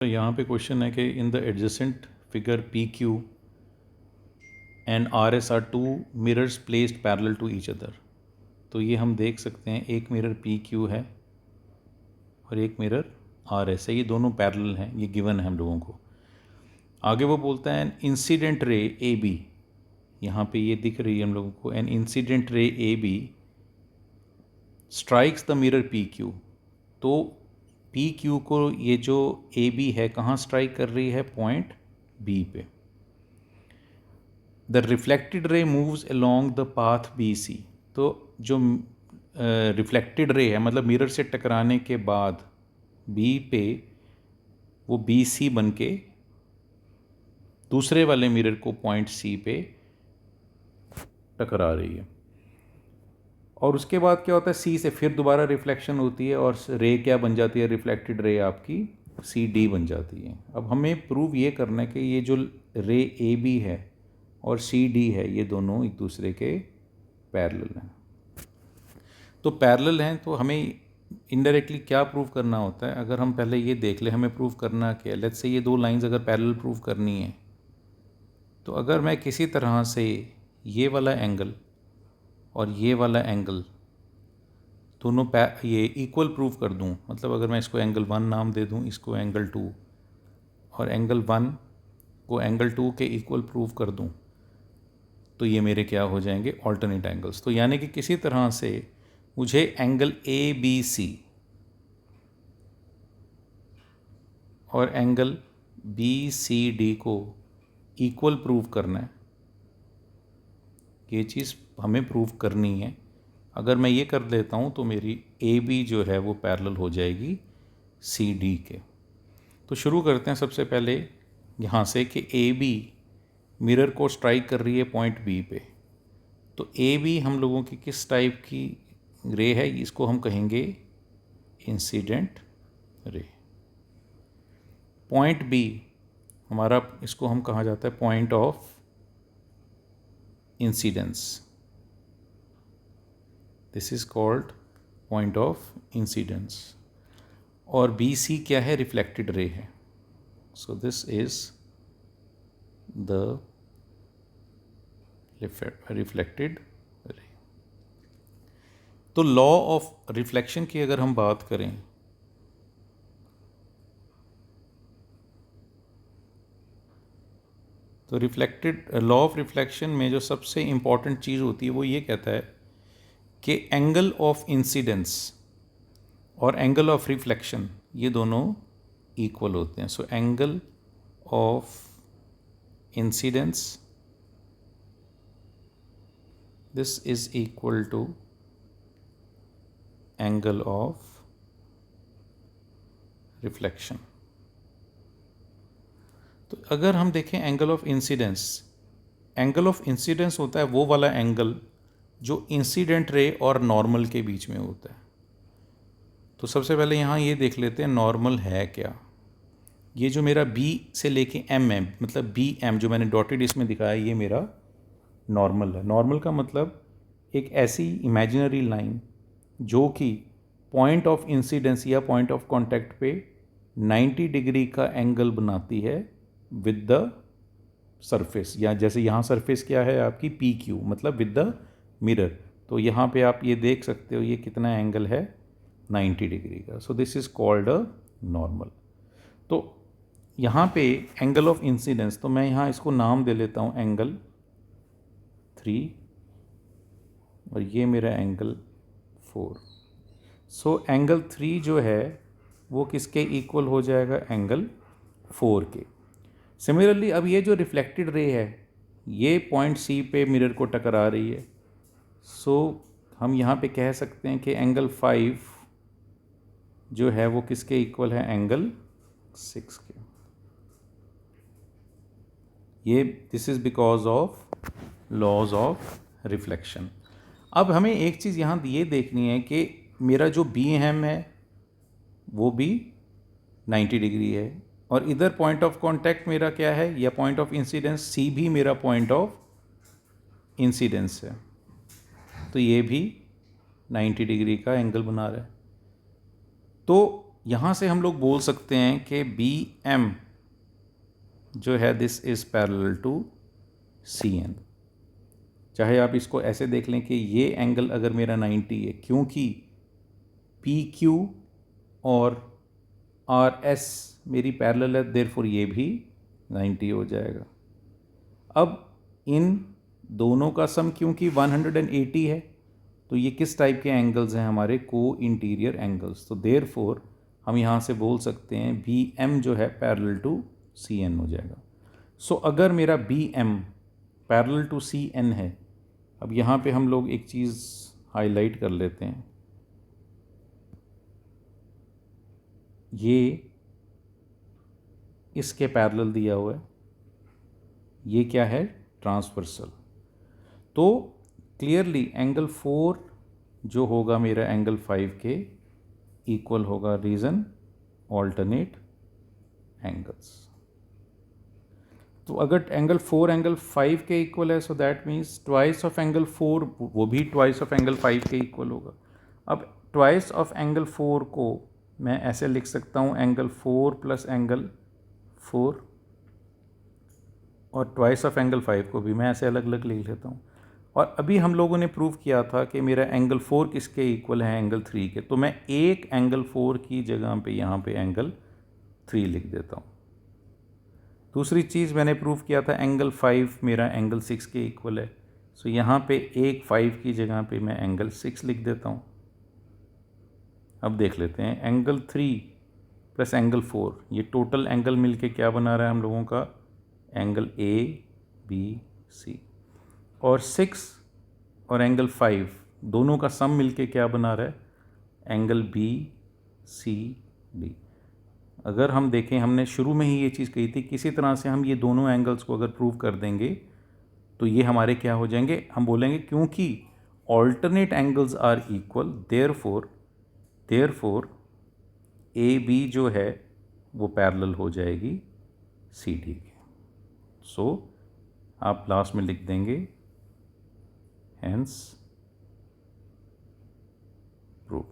तो यहाँ पे क्वेश्चन है कि in the adjacent figure P Q and R S are two mirrors placed parallel to each other. तो ये हम देख सकते हैं, एक मिरर पी क्यू है और एक मिरर आर एस है, ये दोनों पैरेलल हैं, ये गिवन है हम लोगों को। आगे वो बोलता है N incident ray A B, यहाँ पे ये दिख रही है हम लोगों को, an incident ray A B strikes the mirror P Q. तो पी क्यू को ये जो ए बी है कहाँ स्ट्राइक कर रही है? पॉइंट बी पे। The reflected ray moves along the path B C. तो जो रिफ्लेक्टेड रे है, मतलब मिरर से टकराने के बाद बी पे वो बी सी बन के दूसरे वाले मिरर को पॉइंट सी पे टकरा रही है। और उसके बाद क्या होता है? सी से फिर दोबारा रिफ्लेक्शन होती है और रे क्या बन जाती है? रिफ्लेक्टेड रे आपकी सी डी बन जाती है। अब हमें प्रूव ये करना है कि ये जो रे ए बी है और सी डी है, ये दोनों एक दूसरे के पैरेलल हैं। तो पैरेलल हैं तो हमें इनडायरेक्टली क्या प्रूव करना होता है? अगर हम पहले ये देख लें हमें प्रूव करना क्या है। लेट्स से ये दो लाइंस अगर पैरेलल प्रूव करनी है, तो अगर मैं किसी तरह से ये वाला एंगल और ये वाला एंगल दोनों ये इक्वल प्रूव कर दूं, मतलब अगर मैं इसको एंगल 1 नाम दे दूं, इसको एंगल 2, और एंगल 1 को एंगल 2 के इक्वल प्रूव कर दूं, तो ये मेरे क्या हो जाएंगे? Alternate angles. तो यानी कि किसी तरह से मुझे एंगल ए बी सी और एंगल बी सी डी को इक्वल प्रूव करना है। ये चीज़ हमें प्रूव करनी है। अगर मैं ये कर लेता हूँ तो मेरी ए बी जो है वो पैरेलल हो जाएगी सी डी के। तो शुरू करते हैं सबसे पहले यहाँ से कि ए बी मिरर को स्ट्राइक कर रही है पॉइंट बी पे। तो ए बी हम लोगों की किस टाइप की रे है? इसको हम कहेंगे इंसिडेंट रे। पॉइंट बी हमारा, इसको हम कहा जाता है point of incidence. This is called point of incidence. और बी सी क्या है? रिफ्लेक्टेड रे है। So this is the reflected रे। तो लॉ ऑफ रिफ्लेक्शन की अगर हम बात करें, तो रिफ्लेक्टेड लॉ ऑफ रिफ्लेक्शन में जो सबसे इम्पॉर्टेंट चीज़ होती है वो ये कहता है कि एंगल ऑफ इंसिडेंस और एंगल ऑफ रिफ्लेक्शन ये दोनों इक्वल होते हैं। So angle of incidence this is equal to angle of reflection. तो अगर हम देखें angle of incidence, angle of incidence होता है वो वाला एंगल जो इंसिडेंट रे और नॉर्मल के बीच में होता है। तो सबसे पहले यहाँ ये देख लेते हैं नॉर्मल है क्या। ये जो मेरा बी से लेके एम है, मतलब बी एम जो मैंने डॉटेड इसमें दिखाया, ये मेरा नॉर्मल है। नॉर्मल का मतलब एक ऐसी इमेजिनरी लाइन जो कि पॉइंट ऑफ इंसिडेंस या पॉइंट ऑफ कांटेक्ट पे 90 डिग्री का एंगल बनाती है विद द सरफेस। या जैसे यहाँ सरफेस क्या है आपकी? पी क्यू, मतलब विद द मिरर। तो यहाँ पे आप ये देख सकते हो ये कितना एंगल है? 90 डिग्री का। So this is called a normal. तो यहाँ पे एंगल ऑफ इंसिडेंस, तो मैं यहाँ इसको नाम दे लेता हूँ एंगल 3 और ये मेरा एंगल 4। सो एंगल 3 जो है वो किसके इक्वल हो जाएगा? एंगल 4 के। सिमिलरली अब ये जो रिफ्लेक्टेड रे है ये पॉइंट सी पे मिरर को टकरा रही है। सो हम यहाँ पे कह सकते हैं कि एंगल 5 जो है वो किसके इक्वल है? एंगल 6 के। ये this is because of laws of reflection. अब हमें एक चीज़ यहाँ ये देखनी है कि मेरा जो बी एम है वो भी 90 डिग्री है और इधर पॉइंट ऑफ कांटेक्ट मेरा क्या है? या पॉइंट ऑफ इंसिडेंस सी भी मेरा पॉइंट ऑफ इंसिडेंस है। तो ये भी 90 डिग्री का एंगल बना रहा है। तो यहाँ से हम लोग बोल सकते हैं कि बी एम जो है this is parallel to C N. चाहे आप इसको ऐसे देख लें कि ये एंगल अगर मेरा 90 है, क्योंकि पी क्यू और आर एस मेरी पैरेलल है, देयरफॉर ये भी 90 हो जाएगा। अब इन दोनों का सम क्योंकि 180 है, तो ये किस टाइप के एंगल्स हैं? हमारे को इंटीरियर एंगल्स। तो देयरफॉर हम यहाँ से बोल सकते हैं बी एम जो है पैरेलल टू सी एन हो जाएगा। सो अगर मेरा B M parallel to C N है, अब यहाँ पे हम लोग एक चीज़ हाईलाइट कर लेते हैं। ये इसके पैरेलल दिया हुआ है, ये क्या है? ट्रांसवर्सल। तो क्लियरली एंगल 4 जो होगा मेरा एंगल 5 के इक्वल होगा। Reason alternate angles. तो अगर एंगल 4 एंगल 5 के इक्वल है, so that means twice of angle 4 वो भी ट्वाइस ऑफ एंगल 5 के इक्वल होगा। अब ट्वाइस ऑफ एंगल 4 को मैं ऐसे लिख सकता हूँ, एंगल 4 प्लस एंगल 4, और ट्वाइस ऑफ एंगल 5 को भी मैं ऐसे अलग अलग लिख लेता हूँ। और अभी हम लोगों ने प्रूव किया था कि मेरा एंगल 4 किसके इक्वल है? एंगल 3 के। तो मैं एक एंगल 4 की जगह पे यहाँ पे एंगल 3 लिख देता हूँ। दूसरी चीज़ मैंने प्रूव किया था, एंगल 5 मेरा एंगल 6 के इक्वल है। सो यहाँ पे एक 5 की जगह पे मैं एंगल 6 लिख देता हूँ। अब देख लेते हैं, एंगल 3 प्लस एंगल 4, ये टोटल एंगल मिलके क्या बना रहा है हम लोगों का? Angle A B C. और 6 और एंगल 5 दोनों का सम मिलके क्या बना रहा है? Angle B C D. अगर हम देखें, हमने शुरू में ही ये चीज़ कही थी, किसी तरह से हम ये दोनों एंगल्स को अगर प्रूव कर देंगे तो ये हमारे क्या हो जाएंगे? हम बोलेंगे क्योंकि alternate angles are equal, therefore A B जो है वो पैरेलल हो जाएगी सी डी के। सो आप लास्ट में लिख देंगे हेंस प्रूव।